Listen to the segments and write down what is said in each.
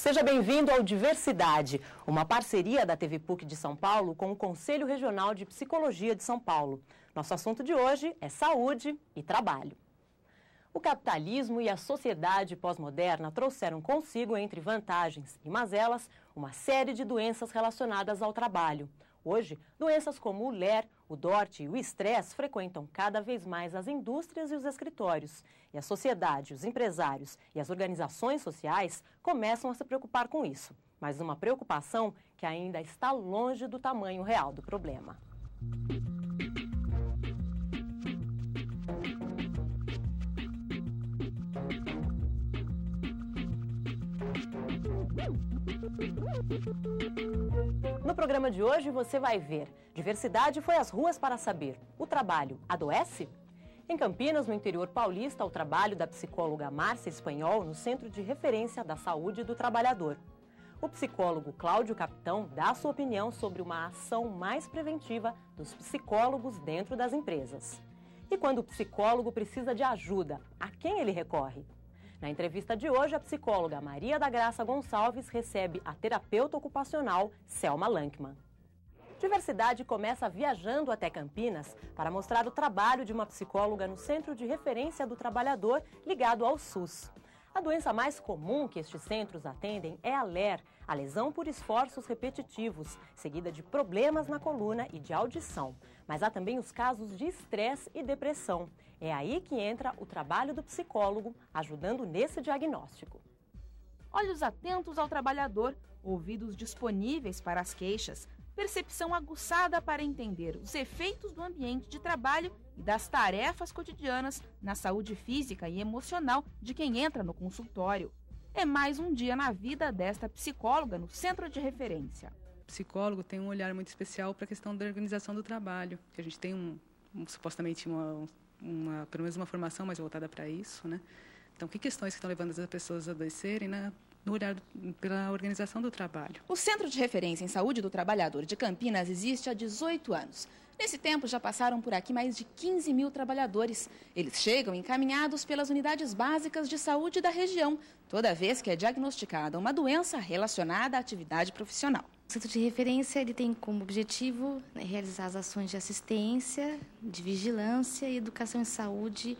Seja bem-vindo ao Diversidade, uma parceria da TV PUC de São Paulo com o Conselho Regional de Psicologia de São Paulo. Nosso assunto de hoje é saúde e trabalho. O capitalismo e a sociedade pós-moderna trouxeram consigo, entre vantagens e mazelas, uma série de doenças relacionadas ao trabalho. Hoje, doenças como o LER, o DORT e o estresse frequentam cada vez mais as indústrias e os escritórios. E a sociedade, os empresários e as organizações sociais começam a se preocupar com isso. Mas uma preocupação que ainda está longe do tamanho real do problema. No programa de hoje você vai ver: diversidade foi às ruas para saber. O trabalho adoece? Em Campinas, no interior paulista, o trabalho da psicóloga Márcia Espanhol no Centro de Referência da Saúde do Trabalhador. O psicólogo Cláudio Capitão dá a sua opinião sobre uma ação mais preventiva dos psicólogos dentro das empresas. E quando o psicólogo precisa de ajuda, a quem ele recorre? Na entrevista de hoje, a psicóloga Maria da Graça Gonçalves recebe a terapeuta ocupacional Selma Lankman. Diversidade começa viajando até Campinas para mostrar o trabalho de uma psicóloga no Centro de Referência do Trabalhador ligado ao SUS. A doença mais comum que estes centros atendem é a LER, a lesão por esforços repetitivos, seguida de problemas na coluna e de audição. Mas há também os casos de estresse e depressão. É aí que entra o trabalho do psicólogo, ajudando nesse diagnóstico. Olhos atentos ao trabalhador, ouvidos disponíveis para as queixas, percepção aguçada para entender os efeitos do ambiente de trabalho e das tarefas cotidianas na saúde física e emocional de quem entra no consultório. É mais um dia na vida desta psicóloga no Centro de Referência. O psicólogo tem um olhar muito especial para a questão da organização do trabalho, que a gente tem supostamente pelo menos uma formação mais voltada para isso, né? Então, que questões que estão levando as pessoas a adoecerem, né? No olhar pela organização do trabalho. O Centro de Referência em Saúde do Trabalhador de Campinas existe há 18 anos. Nesse tempo, já passaram por aqui mais de 15 mil trabalhadores. Eles chegam encaminhados pelas unidades básicas de saúde da região, toda vez que é diagnosticada uma doença relacionada à atividade profissional. O Centro de Referência ele tem como objetivo realizar as ações de assistência, de vigilância e educação em saúde,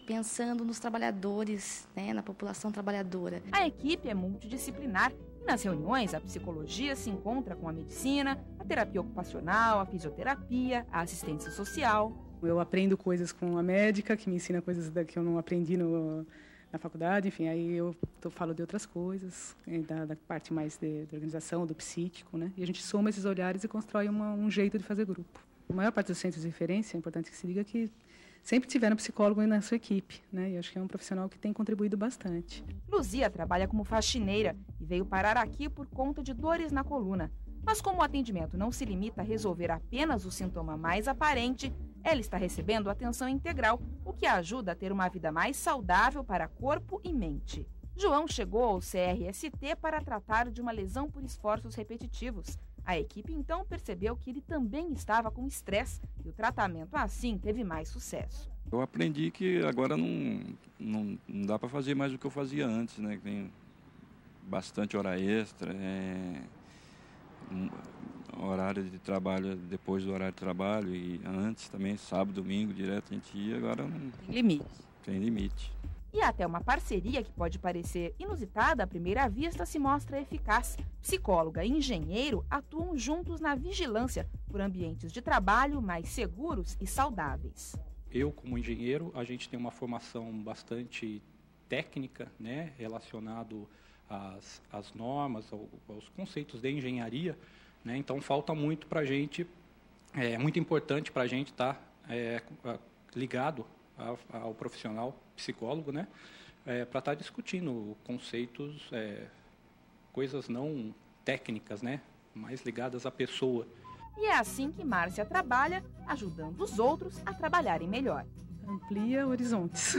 pensando nos trabalhadores, na população trabalhadora. A equipe é multidisciplinar e nas reuniões a psicologia se encontra com a medicina, a terapia ocupacional, a fisioterapia, a assistência social. Eu aprendo coisas com a médica, que me ensina coisas que eu não aprendi na faculdade, enfim, aí eu falo de outras coisas, da parte mais de organização, do psíquico, né? E a gente soma esses olhares e constrói um jeito de fazer grupo. A maior parte dos centros de referência, é importante que se diga que sempre tiveram psicólogo na sua equipe, né? E acho que é um profissional que tem contribuído bastante. Luzia trabalha como faxineira e veio parar aqui por conta de dores na coluna. Mas como o atendimento não se limita a resolver apenas o sintoma mais aparente, ela está recebendo atenção integral, o que a ajuda a ter uma vida mais saudável para corpo e mente. João chegou ao CRST para tratar de uma lesão por esforços repetitivos. A equipe então percebeu que ele também estava com estresse e o tratamento assim teve mais sucesso. Eu aprendi que agora não dá para fazer mais do que eu fazia antes, né? Tem bastante hora extra, horário de trabalho depois do horário de trabalho e antes também, sábado, domingo, direto a gente ia, agora não tem limite. Tem limite. E até uma parceria que pode parecer inusitada à primeira vista se mostra eficaz. Psicóloga e engenheiro atuam juntos na vigilância por ambientes de trabalho mais seguros e saudáveis. Eu, como engenheiro, a gente tem uma formação bastante técnica, né, relacionado às normas, aos conceitos de engenharia, né, então falta muito para a gente, é muito importante para a gente estar ligado ao profissional psicólogo, né, para estar discutindo conceitos, coisas não técnicas, né, mais ligadas à pessoa. E é assim que Márcia trabalha, ajudando os outros a trabalharem melhor. Amplia horizontes.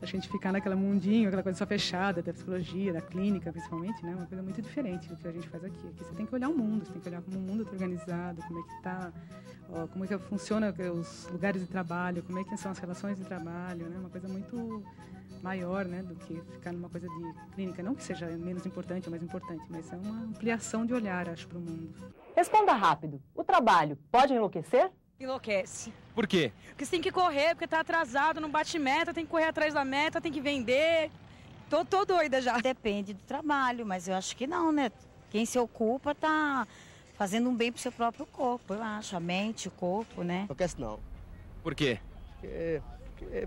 A gente ficar naquele mundinho, aquela coisa só fechada, da psicologia, da clínica, principalmente, né? Uma coisa muito diferente do que a gente faz aqui. Aqui você tem que olhar o mundo, você tem que olhar como o mundo está organizado, como é que está, como é que funciona os lugares de trabalho, como é que são as relações de trabalho, né? Uma coisa muito maior, né, do que ficar numa coisa de clínica. Não que seja menos importante ou mais importante, mas é uma ampliação de olhar, acho, para o mundo. Responda rápido. O trabalho pode enlouquecer? Enlouquece. Por quê? Porque você tem que correr, porque tá atrasado, não bate meta, tem que correr atrás da meta, tem que vender. Tô doida já. Depende do trabalho, mas eu acho que não, né? Quem se ocupa tá fazendo um bem pro seu próprio corpo, eu acho. A mente, o corpo, né? Enlouquece não. Por quê?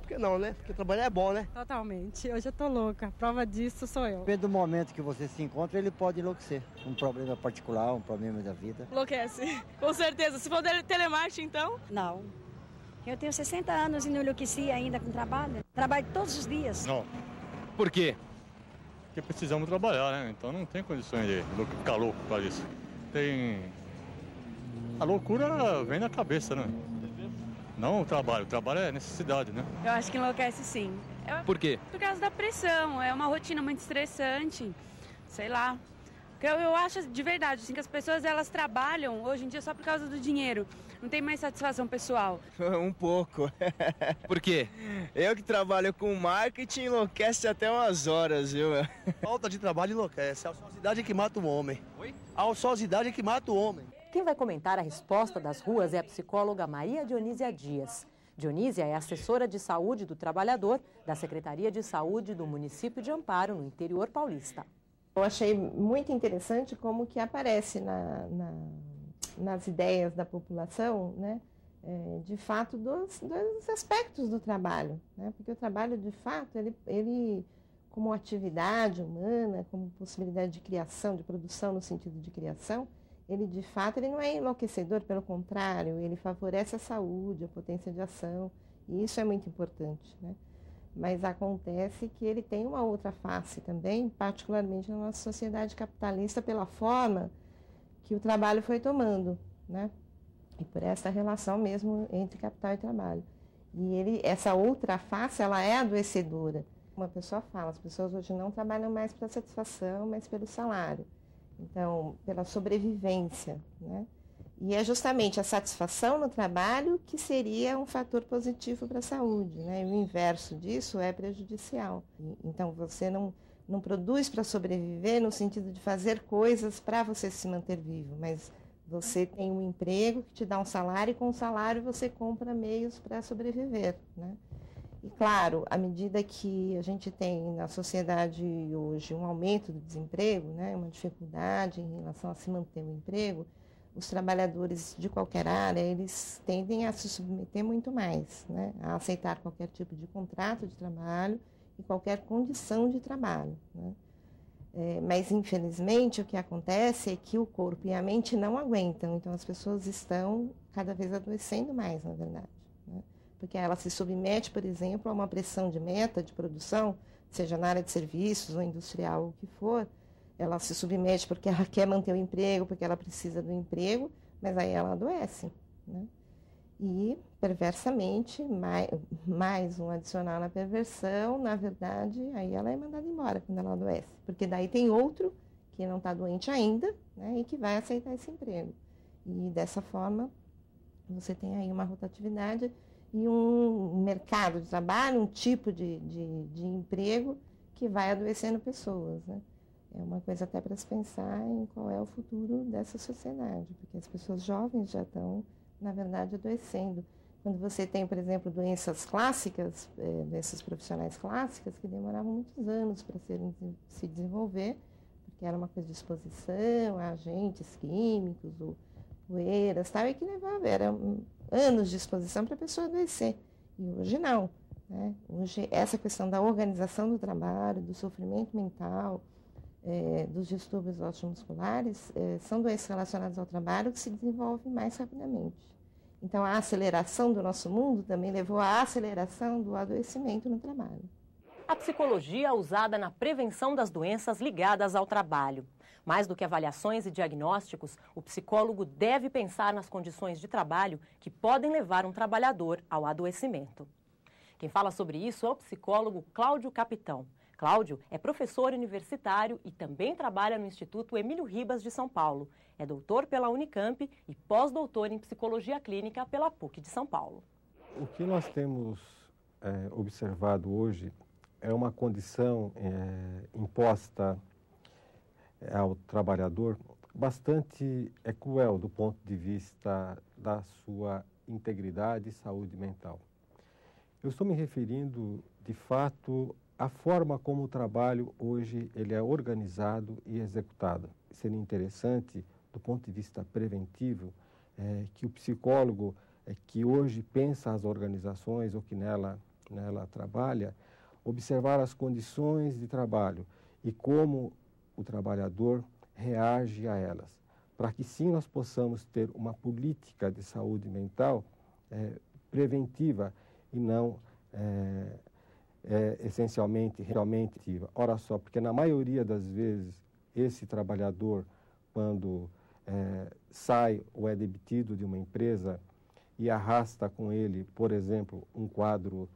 Porque não, né? Porque trabalhar é bom, né? Totalmente. Hoje eu tô louca. Prova disso sou eu. Depende do momento que você se encontra, ele pode enlouquecer. Um problema particular, um problema da vida. Enlouquece, com certeza. Se for telemarketing, então? Não. Eu tenho 60 anos e não enlouqueci ainda com trabalho. Trabalho todos os dias. Não. Por quê? Porque precisamos trabalhar, né? Então não tem condições de ficar louco para isso. A loucura vem na cabeça, né? Não o trabalho é necessidade, né? Eu acho que enlouquece sim. Por quê? Por causa da pressão, é uma rotina muito estressante, sei lá. Eu acho de verdade assim, que as pessoas elas trabalham hoje em dia só por causa do dinheiro. Não tem mais satisfação pessoal. Um pouco. Por quê? Eu que trabalho com marketing enlouquece até umas horas, viu? Falta de trabalho enlouquece. A ociosidade é que mata o homem. Oi? A ociosidade é que mata o homem. Quem vai comentar a resposta das ruas é a psicóloga Maria Dionísia Dias. Dionísia é assessora de saúde do trabalhador da Secretaria de Saúde do município de Amparo, no interior paulista. Eu achei muito interessante como que aparece nas ideias da população, né, de fato, dos aspectos do trabalho. Né, porque o trabalho, de fato, ele como atividade humana, como possibilidade de criação, de produção no sentido de criação, ele, de fato, ele não é enlouquecedor, pelo contrário, ele favorece a saúde, a potência de ação, e isso é muito importante, né? Mas acontece que ele tem uma outra face também, particularmente na nossa sociedade capitalista, pela forma que o trabalho foi tomando, né? E por essa relação mesmo entre capital e trabalho. E essa outra face, ela é adoecedora. Uma pessoa fala, as pessoas hoje não trabalham mais para satisfação, mas pelo salário. Então, pela sobrevivência, né? E é justamente a satisfação no trabalho que seria um fator positivo para a saúde, né? E o inverso disso é prejudicial. Então, você não produz para sobreviver no sentido de fazer coisas para você se manter vivo, mas você tem um emprego que te dá um salário e com o salário você compra meios para sobreviver, né? E, claro, à medida que a gente tem na sociedade hoje um aumento do desemprego, né, uma dificuldade em relação a se manter o emprego, os trabalhadores de qualquer área, eles tendem a se submeter muito mais, né, a aceitar qualquer tipo de contrato de trabalho e qualquer condição de trabalho, né. Mas, infelizmente, o que acontece é que o corpo e a mente não aguentam, então as pessoas estão cada vez adoecendo mais, na verdade, né. Porque ela se submete, por exemplo, a uma pressão de meta de produção, seja na área de serviços ou industrial, ou o que for, ela se submete porque ela quer manter o emprego, porque ela precisa do emprego, mas aí ela adoece, né? E, perversamente, mais um adicional na perversão, na verdade, aí ela é mandada embora quando ela adoece. Porque daí tem outro que não está doente ainda, né, e que vai aceitar esse emprego. E, dessa forma, você tem aí uma rotatividade e um mercado de trabalho, um tipo de emprego que vai adoecendo pessoas, né? É uma coisa até para se pensar em qual é o futuro dessa sociedade, porque as pessoas jovens já estão, na verdade, adoecendo. Quando você tem, por exemplo, doenças clássicas, doenças profissionais clássicas, que demoravam muitos anos para se desenvolver, porque era uma coisa de exposição a agentes químicos, ou poeiras, tal, e que eram anos de exposição para a pessoa adoecer. E hoje não, né? Hoje essa questão da organização do trabalho, do sofrimento mental, dos distúrbios osteomusculares, são doenças relacionadas ao trabalho que se desenvolvem mais rapidamente. Então, a aceleração do nosso mundo também levou à aceleração do adoecimento no trabalho. A psicologia é usada na prevenção das doenças ligadas ao trabalho. Mais do que avaliações e diagnósticos, o psicólogo deve pensar nas condições de trabalho que podem levar um trabalhador ao adoecimento. Quem fala sobre isso é o psicólogo Cláudio Capitão. Cláudio é professor universitário e também trabalha no Instituto Emílio Ribas de São Paulo. É doutor pela Unicamp e pós-doutor em Psicologia Clínica pela PUC de São Paulo. O que nós temos observado hoje é uma condição imposta ao trabalhador bastante cruel do ponto de vista da sua integridade e saúde mental. Eu estou me referindo, de fato, à forma como o trabalho hoje ele é organizado e executado. Seria interessante, do ponto de vista preventivo, que o psicólogo que hoje pensa as organizações ou que nela trabalha, observar as condições de trabalho e como o trabalhador reage a elas, para que sim nós possamos ter uma política de saúde mental preventiva e não essencialmente realmente ativa. Ora só, porque na maioria das vezes esse trabalhador, quando sai ou é demitido de uma empresa e arrasta com ele, por exemplo, um quadro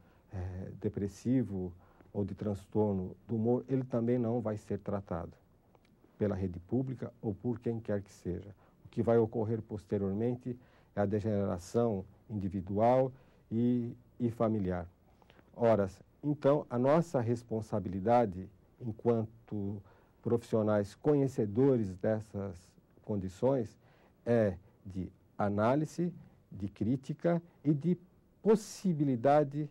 depressivo ou de transtorno do humor, ele também não vai ser tratado pela rede pública ou por quem quer que seja. O que vai ocorrer posteriormente é a degeneração individual e familiar. Ora, então, a nossa responsabilidade enquanto profissionais conhecedores dessas condições é de análise, de crítica e de possibilidade,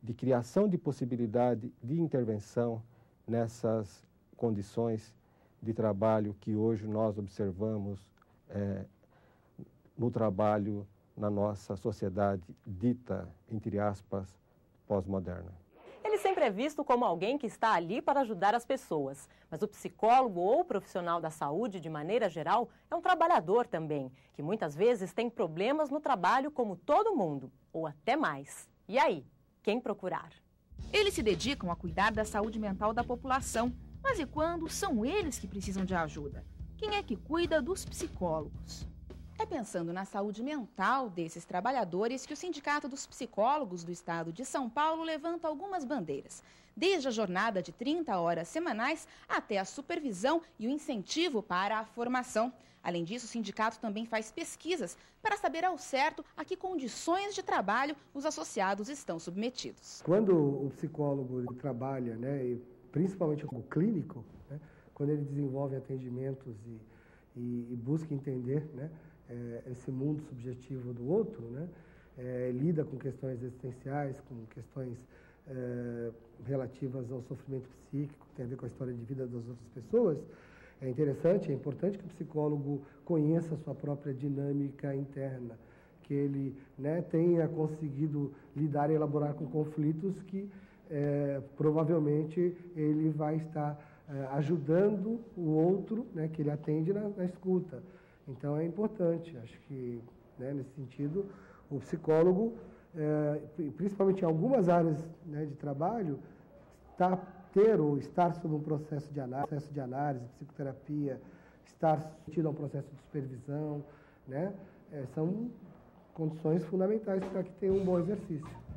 de criação de possibilidade de intervenção nessas condições de trabalho que hoje nós observamos no trabalho na nossa sociedade dita, entre aspas, pós-moderna. Ele sempre é visto como alguém que está ali para ajudar as pessoas, mas o psicólogo ou o profissional da saúde, de maneira geral, é um trabalhador também, que muitas vezes tem problemas no trabalho como todo mundo, ou até mais. E aí, quem procurar? Eles se dedicam a cuidar da saúde mental da população, mas e quando são eles que precisam de ajuda? Quem é que cuida dos psicólogos? É pensando na saúde mental desses trabalhadores que o Sindicato dos Psicólogos do Estado de São Paulo levanta algumas bandeiras, desde a jornada de 30 horas semanais até a supervisão e o incentivo para a formação. Além disso, o sindicato também faz pesquisas para saber ao certo a que condições de trabalho os associados estão submetidos. Quando o psicólogo trabalha, e principalmente o clínico, quando ele desenvolve atendimentos e busca entender, esse mundo subjetivo do outro, lida com questões existenciais, com questões relativas ao sofrimento psíquico, tem a ver com a história de vida das outras pessoas. É interessante, é importante que o psicólogo conheça a sua própria dinâmica interna, que ele tenha conseguido lidar e elaborar com conflitos que provavelmente ele vai estar ajudando o outro, que ele atende na escuta. Então é importante, acho que nesse sentido o psicólogo, principalmente em algumas áreas de trabalho, estar sob um processo de análise, psicoterapia, estar submetido a um processo de supervisão, são condições fundamentais para que tenha um bom exercício.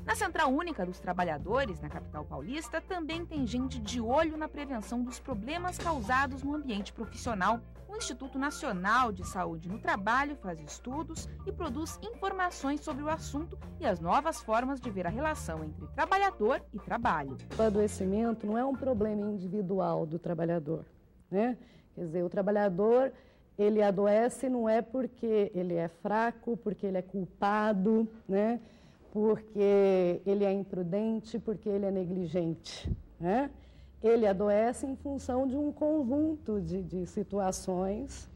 Na Central Única dos Trabalhadores, na capital paulista, também tem gente de olho na prevenção dos problemas causados no ambiente profissional. O Instituto Nacional de Saúde no Trabalho faz estudos e produz informações sobre o assunto e as novas formas de ver a relação entre trabalhador e trabalho. O adoecimento não é um problema individual do trabalhador, Quer dizer, o trabalhador, ele adoece não é porque ele é fraco, porque ele é culpado, porque ele é imprudente, porque ele é negligente, Ele adoece em função de um conjunto de situações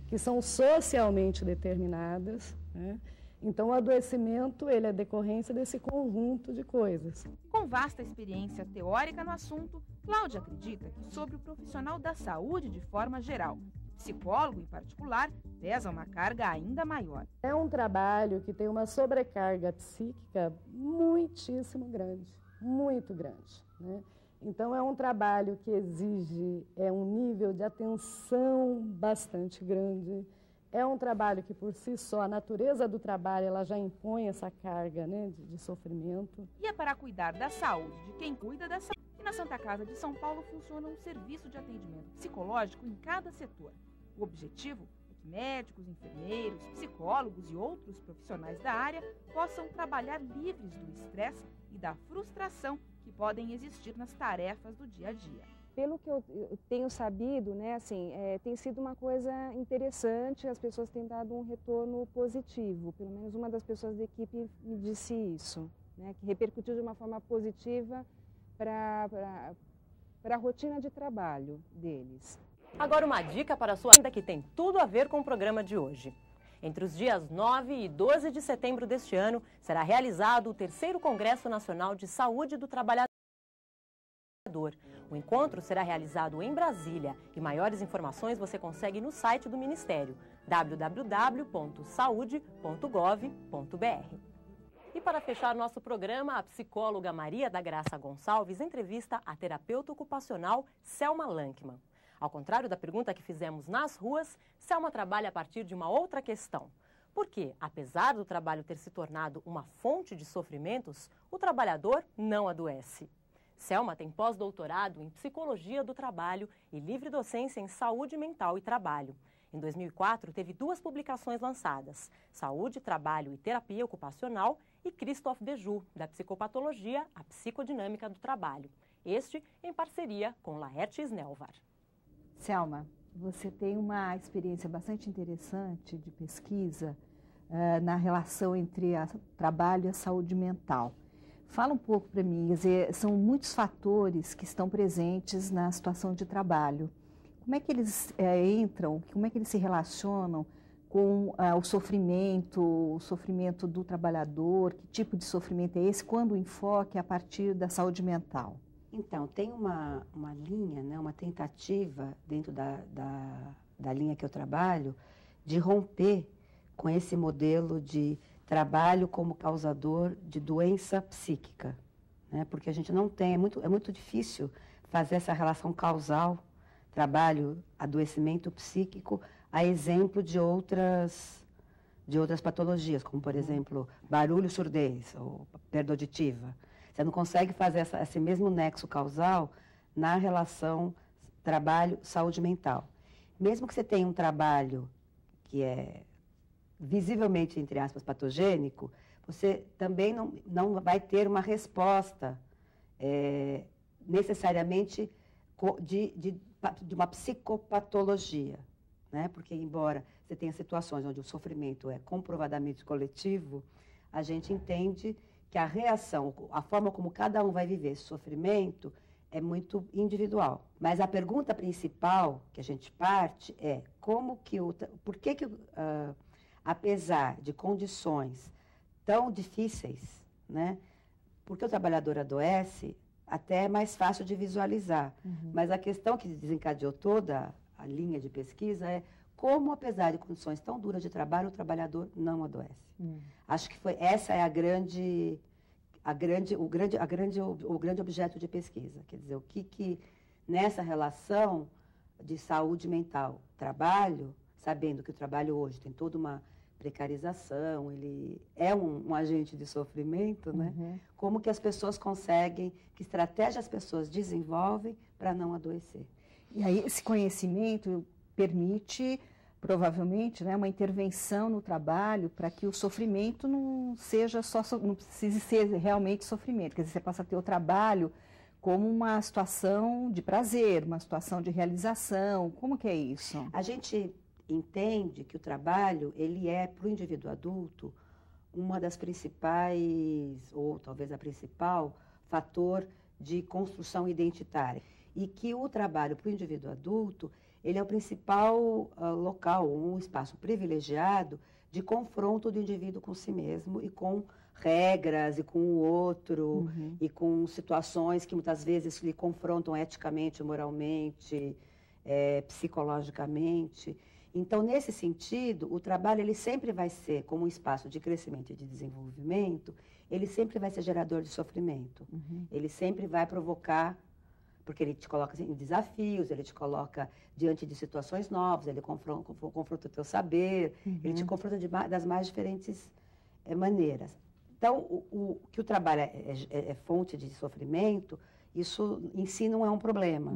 que são socialmente determinadas. Então, o adoecimento ele é decorrência desse conjunto de coisas. Com vasta experiência teórica no assunto, Cláudia acredita que sobre o profissional da saúde de forma geral, psicólogo em particular, pesa uma carga ainda maior. É um trabalho que tem uma sobrecarga psíquica muitíssimo grande, muito grande, Então, é um trabalho que exige um nível de atenção bastante grande. É um trabalho que, por si só, a natureza do trabalho ela já impõe essa carga de sofrimento. E é para cuidar da saúde de quem cuida da saúde que na Santa Casa de São Paulo funciona um serviço de atendimento psicológico em cada setor. O objetivo é que médicos, enfermeiros, psicólogos e outros profissionais da área possam trabalhar livres do estresse e da frustração que que podem existir nas tarefas do dia a dia. Pelo que eu tenho sabido, né, assim, tem sido uma coisa interessante, as pessoas têm dado um retorno positivo, pelo menos uma das pessoas da equipe me disse isso, né, que repercutiu de uma forma positiva para a rotina de trabalho deles. Agora uma dica para a sua agenda que tem tudo a ver com o programa de hoje. Entre os dias 9 e 12 de setembro deste ano, será realizado o 3º Congresso Nacional de Saúde do Trabalhador. O encontro será realizado em Brasília e maiores informações você consegue no site do Ministério, www.saude.gov.br. E para fechar nosso programa, a psicóloga Maria da Graça Gonçalves entrevista a terapeuta ocupacional Selma Lankman. Ao contrário da pergunta que fizemos nas ruas, Selma trabalha a partir de uma outra questão. Porque, apesar do trabalho ter se tornado uma fonte de sofrimentos, o trabalhador não adoece. Selma tem pós-doutorado em Psicologia do Trabalho e livre docência em Saúde Mental e Trabalho. Em 2004, teve 2 publicações lançadas, Saúde, Trabalho e Terapia Ocupacional e Christophe Béjou, da Psicopatologia, a Psicodinâmica do Trabalho. Este em parceria com Laerte Snelvar. Selma, você tem uma experiência bastante interessante de pesquisa na relação entre o trabalho e a saúde mental. Fala um pouco para mim, quer dizer, são muitos fatores que estão presentes na situação de trabalho. Como é que eles entram, como é que eles se relacionam com o sofrimento do trabalhador, que tipo de sofrimento é esse, quando o enfoque é a partir da saúde mental? Então, tem uma linha, né, uma tentativa dentro da linha que eu trabalho de romper com esse modelo de trabalho como causador de doença psíquica, né? Porque a gente não tem, é muito difícil fazer essa relação causal, trabalho, adoecimento psíquico, a exemplo de outras patologias, como, por exemplo, barulho, surdez ou perda auditiva. Você não consegue fazer esse mesmo nexo causal na relação trabalho-saúde mental. Mesmo que você tenha um trabalho que é visivelmente, entre aspas, patogênico, você também não vai ter uma resposta necessariamente de uma psicopatologia, né? Porque, embora você tenha situações onde o sofrimento é comprovadamente coletivo, a gente entende que a reação, a forma como cada um vai viver esse sofrimento é muito individual. Mas a pergunta principal que a gente parte é por que apesar de condições tão difíceis, né, porque o trabalhador adoece, até é mais fácil de visualizar. Uhum. Mas a questão que desencadeou toda a linha de pesquisa é como, apesar de condições tão duras de trabalho, o trabalhador não adoece. Acho que essa é o grande objeto de pesquisa. Quer dizer, o que nessa relação de saúde mental, trabalho, sabendo que o trabalho hoje tem toda uma precarização, ele é um agente de sofrimento, né? Uhum. Como que as pessoas conseguem, que estratégia as pessoas desenvolvem para não adoecer. E aí esse conhecimento permite, provavelmente, né, uma intervenção no trabalho para que o sofrimento não precise ser realmente sofrimento. Quer dizer, você passa a ter o trabalho como uma situação de prazer, uma situação de realização. Como que é isso? A gente entende que o trabalho, ele é, para o indivíduo adulto, uma das principais, ou talvez a principal, fator de construção identitária. E que o trabalho para o indivíduo adulto, ele é o principal local, um espaço privilegiado de confronto do indivíduo com si mesmo e com regras e com o outro, e com situações que muitas vezes lhe confrontam eticamente, moralmente, psicologicamente. Então, nesse sentido, o trabalho ele sempre vai ser, como um espaço de crescimento e de desenvolvimento, ele sempre vai ser gerador de sofrimento. Ele sempre vai provocar, porque ele te coloca em desafios, ele te coloca diante de situações novas, ele confronta o teu saber, ele te confronta das mais diferentes maneiras. Então, que o trabalho é fonte de sofrimento, isso em si não é um problema.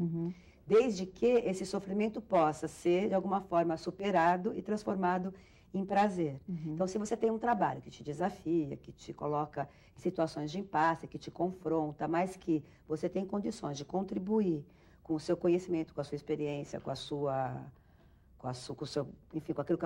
desde que esse sofrimento possa ser, de alguma forma, superado e transformado em prazer. Então, se você tem um trabalho que te desafia, que te coloca em situações de impasse, que te confronta, mas que você tem condições de contribuir com o seu conhecimento, com a sua experiência, com o seu, enfim, com aquilo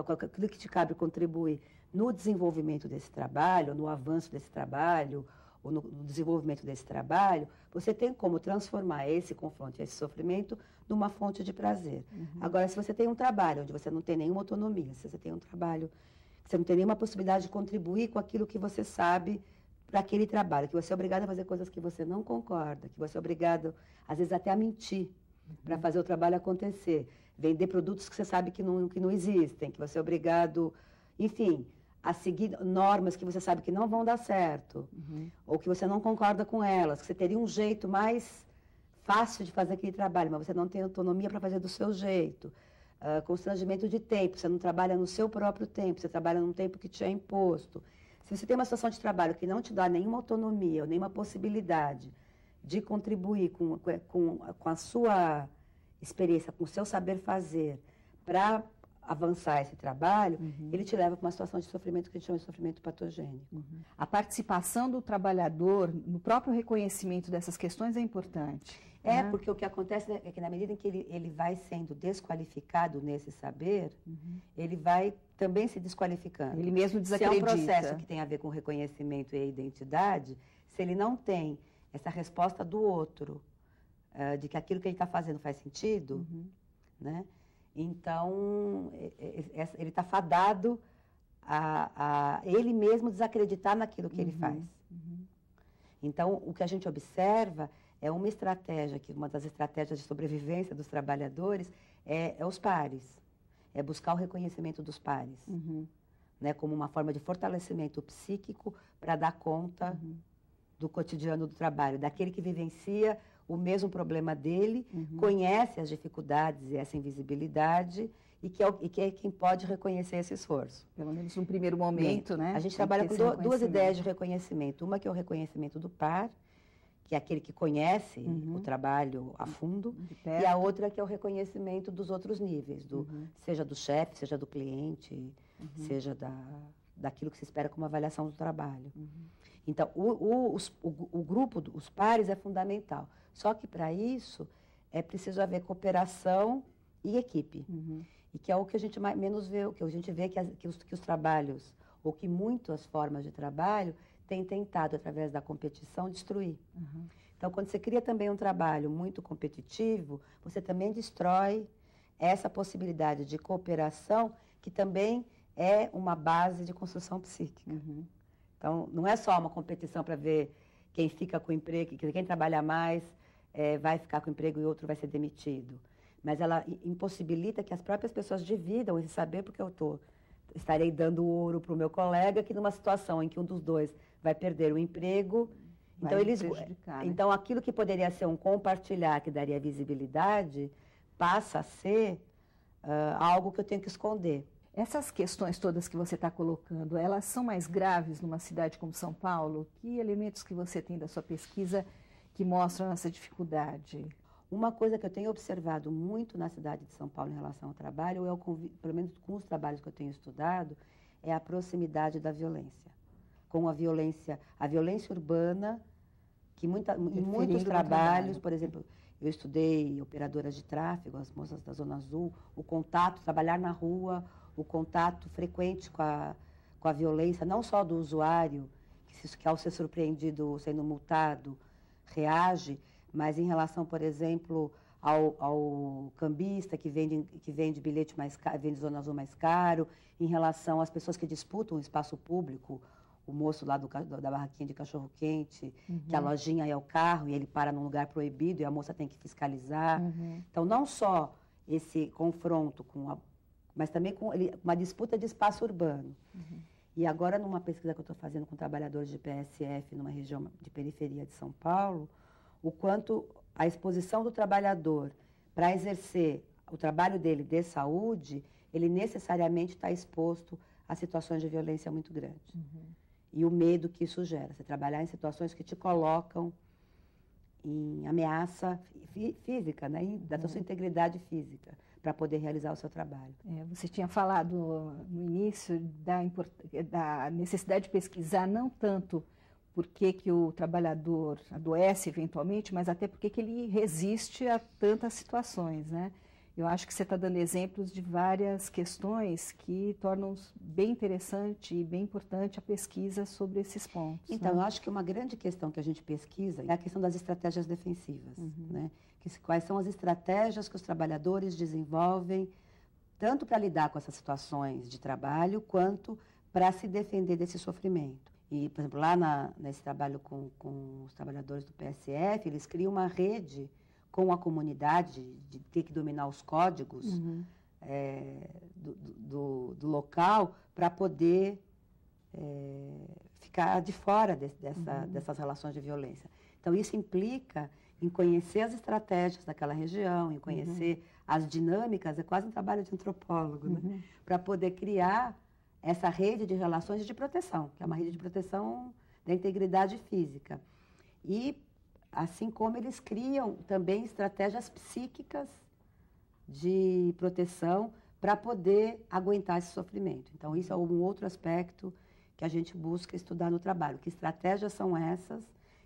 que te cabe contribuir no desenvolvimento desse trabalho, no avanço desse trabalho, ou no desenvolvimento desse trabalho, você tem como transformar esse confronto, esse sofrimento, numa fonte de prazer. Agora, se você tem um trabalho onde você não tem nenhuma autonomia, se você tem um trabalho que você não tem nenhuma possibilidade de contribuir com aquilo que você sabe para aquele trabalho, que você é obrigado a fazer coisas que você não concorda, que você é obrigado, às vezes, até a mentir para fazer o trabalho acontecer, vender produtos que você sabe que não existem, que você é obrigado, enfim, a seguir normas que você sabe que não vão dar certo, ou que você não concorda com elas, que você teria um jeito mais fácil de fazer aquele trabalho, mas você não tem autonomia para fazer do seu jeito. Constrangimento de tempo, você não trabalha no seu próprio tempo, você trabalha num tempo que te é imposto. Se você tem uma situação de trabalho que não te dá nenhuma autonomia, ou nenhuma possibilidade de contribuir com a sua experiência, com o seu saber fazer, para avançar esse trabalho, ele te leva para uma situação de sofrimento que a gente chama de sofrimento patogênico. A participação do trabalhador no próprio reconhecimento dessas questões é importante. Porque o que acontece é que na medida em que ele vai sendo desqualificado nesse saber, ele vai também se desqualificando. Ele mesmo desacredita. Se é um processo que tem a ver com o reconhecimento e a identidade, se ele não tem essa resposta do outro, de que aquilo que ele está fazendo faz sentido, né? Então, ele está fadado a ele mesmo desacreditar naquilo que ele faz. Então, o que a gente observa é uma estratégia, uma das estratégias de sobrevivência dos trabalhadores é os pares, é buscar o reconhecimento dos pares, né, como uma forma de fortalecimento psíquico para dar conta do cotidiano do trabalho, daquele que vivencia o mesmo problema dele, conhece as dificuldades e essa invisibilidade e que é quem pode reconhecer esse esforço. Pelo menos num primeiro momento, né? A gente trabalha com duas ideias de reconhecimento. Uma que é o reconhecimento do par, que é aquele que conhece o trabalho a fundo, e a outra que é o reconhecimento dos outros níveis, seja do chefe, seja do cliente, seja daquilo que se espera como avaliação do trabalho. Então, o grupo, os pares é fundamental. Só que, para isso, é preciso haver cooperação e equipe. E que é o que a gente menos vê, o que a gente vê que os trabalhos, ou que muitas formas de trabalho, têm tentado, através da competição, destruir. Então, quando você cria também um trabalho muito competitivo, você também destrói essa possibilidade de cooperação, que também é uma base de construção psíquica. Então, não é só uma competição para ver quem fica com o emprego, quem trabalha mais vai ficar com o emprego e outro vai ser demitido. Mas ela impossibilita que as próprias pessoas dividam esse saber, porque estarei dando ouro para o meu colega, que numa situação em que um dos dois vai perder o emprego, então aquilo que poderia ser um compartilhar, que daria visibilidade, passa a ser algo que eu tenho que esconder. Essas questões todas que você está colocando, elas são mais graves numa cidade como São Paulo? Que elementos que você tem da sua pesquisa que mostram essa dificuldade? Uma coisa que eu tenho observado muito na cidade de São Paulo em relação ao trabalho, pelo menos com os trabalhos que eu tenho estudado, é a proximidade da violência. Com a violência urbana, que em muitos trabalhos, por exemplo, eu estudei operadoras de tráfego, as moças da Zona Azul, o contato, trabalhar na rua, o contato frequente com a violência, não só do usuário, que ao ser surpreendido, sendo multado, reage, mas em relação, por exemplo, ao cambista que vende bilhete mais caro, vende Zona Azul mais caro, em relação às pessoas que disputam o espaço público, o moço lá da barraquinha de cachorro-quente, que a lojinha é o carro e ele para num lugar proibido e a moça tem que fiscalizar. Então, não só esse confronto mas também com uma disputa de espaço urbano. E agora, numa pesquisa que eu estou fazendo com trabalhadores de PSF numa região de periferia de São Paulo, o quanto a exposição do trabalhador para exercer o trabalho dele de saúde, ele necessariamente está exposto a situações de violência muito grandes. E o medo que isso gera. Você trabalhar em situações que te colocam em ameaça física, né? Da sua integridade física, para poder realizar o seu trabalho. Você tinha falado no início da necessidade de pesquisar não tanto por que o trabalhador adoece eventualmente, mas até porque que ele resiste a tantas situações, né? Eu acho que você está dando exemplos de várias questões que tornam bem interessante e bem importante a pesquisa sobre esses pontos. Então, eu acho que uma grande questão que a gente pesquisa é a questão das estratégias defensivas, né? Quais são as estratégias que os trabalhadores desenvolvem, tanto para lidar com essas situações de trabalho, quanto para se defender desse sofrimento. E, por exemplo, lá nesse trabalho com os trabalhadores do PSF, eles criam uma rede com a comunidade de ter que dominar os códigos do local para poder ficar de fora dessas relações de violência. Então, isso implica em conhecer as estratégias daquela região, em conhecer as dinâmicas, é quase um trabalho de antropólogo, né? Para poder criar essa rede de relações de proteção, que é uma rede de proteção da integridade física. E, assim como eles criam também estratégias psíquicas de proteção para poder aguentar esse sofrimento. Então, isso é um outro aspecto que a gente busca estudar no trabalho. Que estratégias são essas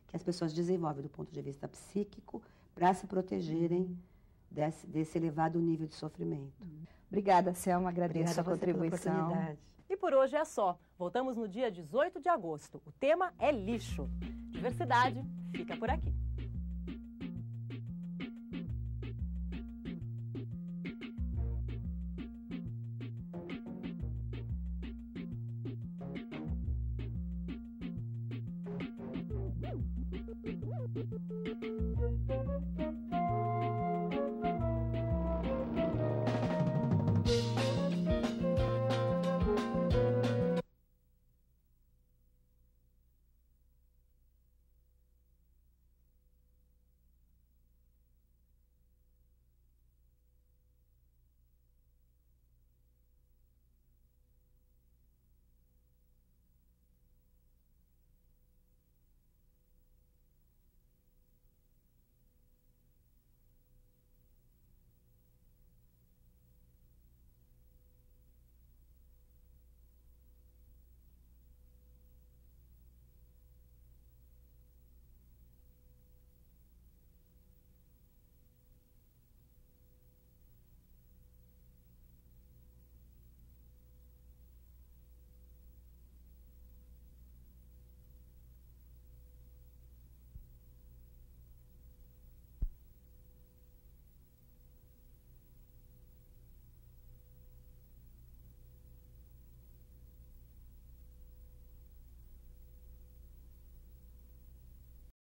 que as pessoas desenvolvem do ponto de vista psíquico para se protegerem desse elevado nível de sofrimento. Obrigada, Selma. Agradeço a contribuição. E por hoje é só. Voltamos no dia 18 de agosto. O tema é lixo. Diversidade fica por aqui.